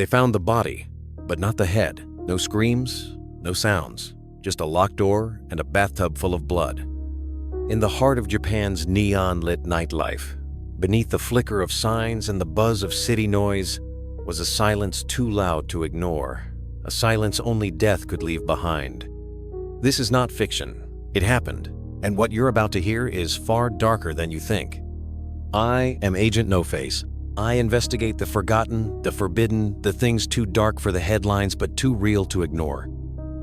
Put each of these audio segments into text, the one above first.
They found the body, but not the head. No screams, no sounds, just a locked door and a bathtub full of blood. In the heart of Japan's neon-lit nightlife, beneath the flicker of signs and the buzz of city noise, was a silence too loud to ignore, a silence only death could leave behind. This is not fiction. It happened, and what you're about to hear is far darker than you think. I am Agent NoFace. I investigate the forgotten, the forbidden, the things too dark for the headlines but too real to ignore.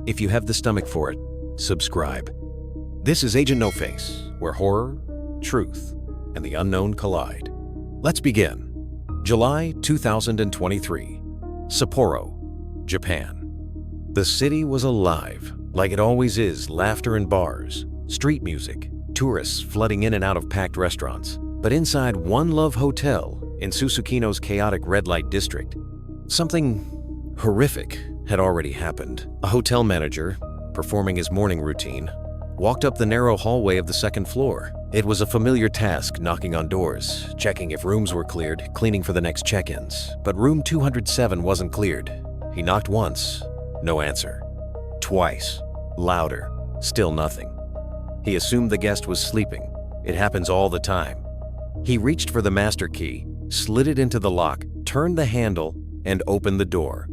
If you have the stomach for it, subscribe. This is Agent NoFace, where horror, truth, and the unknown collide. Let's begin. July 2023, Sapporo, Japan. The city was alive, like it always is, laughter in bars, street music, tourists flooding in and out of packed restaurants. But inside One Love Hotel in Susukino's chaotic red light district, something horrific had already happened. A hotel manager, performing his morning routine, walked up the narrow hallway of the second floor. It was a familiar task, knocking on doors, checking if rooms were cleared, cleaning for the next check-ins. But room 207 wasn't cleared. He knocked once, no answer. Twice, louder, still nothing. He assumed the guest was sleeping. It happens all the time. He reached for the master key, slid it into the lock, turned the handle, and opened the door.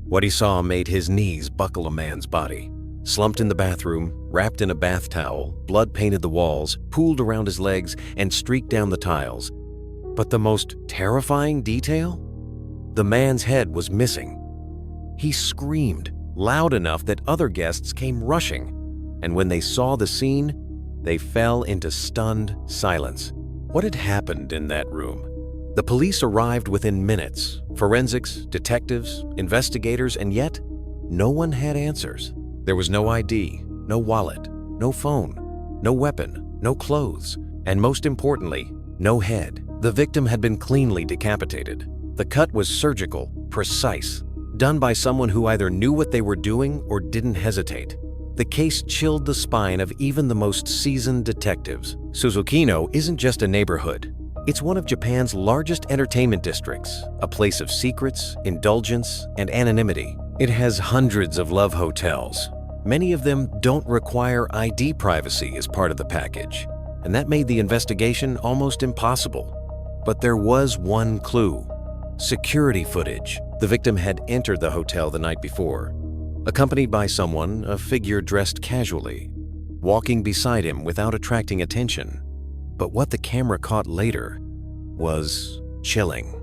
What he saw made his knees buckle a man's body. Slumped in the bathroom, wrapped in a bath towel, blood painted the walls, pooled around his legs, and streaked down the tiles. But the most terrifying detail? The man's head was missing. He screamed, loud enough that other guests came rushing, and when they saw the scene, they fell into stunned silence. What had happened in that room? The police arrived within minutes. Forensics, detectives, investigators, and yet no one had answers. There was no ID, no wallet, no phone, no weapon, no clothes, and most importantly, no head. The victim had been cleanly decapitated. The cut was surgical, precise, done by someone who either knew what they were doing or didn't hesitate. The case chilled the spine of even the most seasoned detectives. Susukino isn't just a neighborhood. It's one of Japan's largest entertainment districts, a place of secrets, indulgence, and anonymity. It has hundreds of love hotels. Many of them don't require ID privacy as part of the package, and that made the investigation almost impossible. But there was one clue: security footage. The victim had entered the hotel the night before, accompanied by someone, a figure dressed casually, walking beside him without attracting attention. But what the camera caught later was chilling.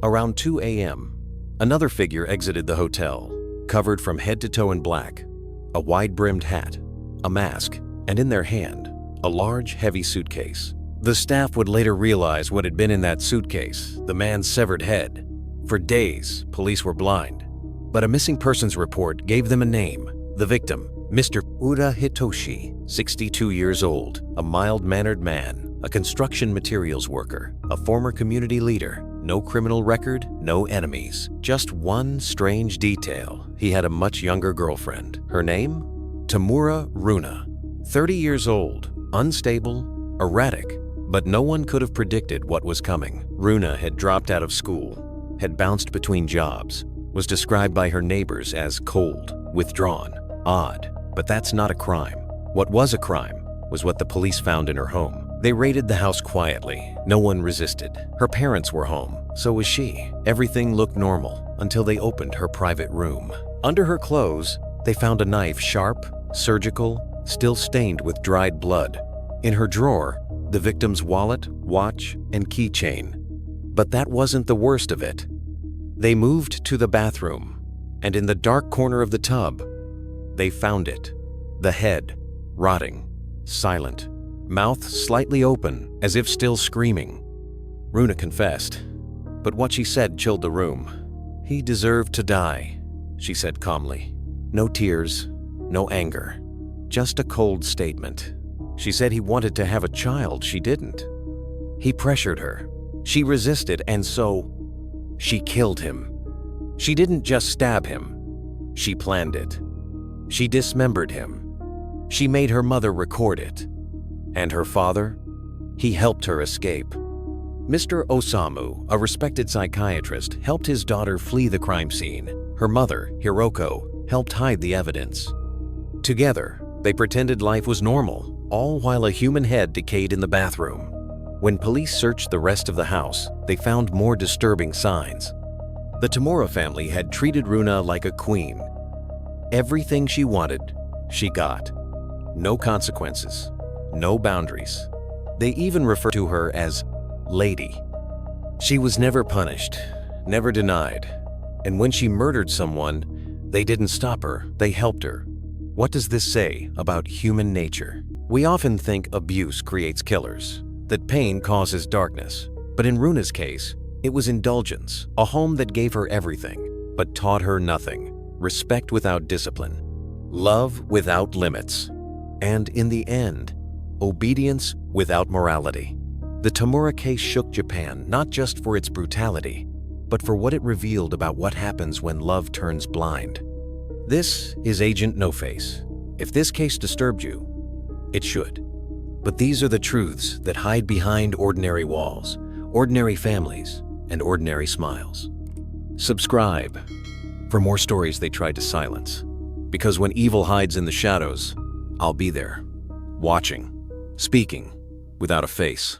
Around 2 a.m., another figure exited the hotel, covered from head to toe in black, a wide-brimmed hat, a mask, and in their hand, a large, heavy suitcase. The staff would later realize what had been in that suitcase: the man's severed head. For days, police were blind, but a missing persons report gave them a name: the victim, Mr. Ura Hitoshi, 62 years old, a mild-mannered man, a construction materials worker, a former community leader. No criminal record, no enemies. Just one strange detail: he had a much younger girlfriend. Her name? Tamura Runa. 30 years old, unstable, erratic, but no one could have predicted what was coming. Runa had dropped out of school, had bounced between jobs, was described by her neighbors as cold, withdrawn, odd. But that's not a crime. What was a crime was what the police found in her home. They raided the house quietly. No one resisted. Her parents were home. So was she. Everything looked normal until they opened her private room. Under her clothes, they found a knife, sharp, surgical, still stained with dried blood. In her drawer, the victim's wallet, watch, and keychain. But that wasn't the worst of it. They moved to the bathroom, and in the dark corner of the tub, they found it. The head, rotting, silent, mouth slightly open, as if still screaming. Runa confessed, but what she said chilled the room. "He deserved to die," she said calmly. No tears, no anger, just a cold statement. She said he wanted to have a child, she didn't. He pressured her. She resisted, and so she killed him. She didn't just stab him. She planned it. She dismembered him. She made her mother record it. And her father? He helped her escape. Mr. Osamu, a respected psychiatrist, helped his daughter flee the crime scene. Her mother, Hiroko, helped hide the evidence. Together, they pretended life was normal, all while a human head decayed in the bathroom. When police searched the rest of the house, they found more disturbing signs. The Tamura family had treated Runa like a queen. Everything she wanted, she got. No consequences, no boundaries. They even referred to her as Lady. She was never punished, never denied. And when she murdered someone, they didn't stop her, they helped her. What does this say about human nature? We often think abuse creates killers, that pain causes darkness. But in Runa's case, it was indulgence, a home that gave her everything, but taught her nothing. Respect without discipline, love without limits, and in the end, obedience without morality. The Tamura case shook Japan not just for its brutality, but for what it revealed about what happens when love turns blind. This is Agent NoFace. If this case disturbed you, it should. But these are the truths that hide behind ordinary walls, ordinary families, and ordinary smiles. Subscribe for more stories they tried to silence. Because when evil hides in the shadows, I'll be there, watching, speaking without a face.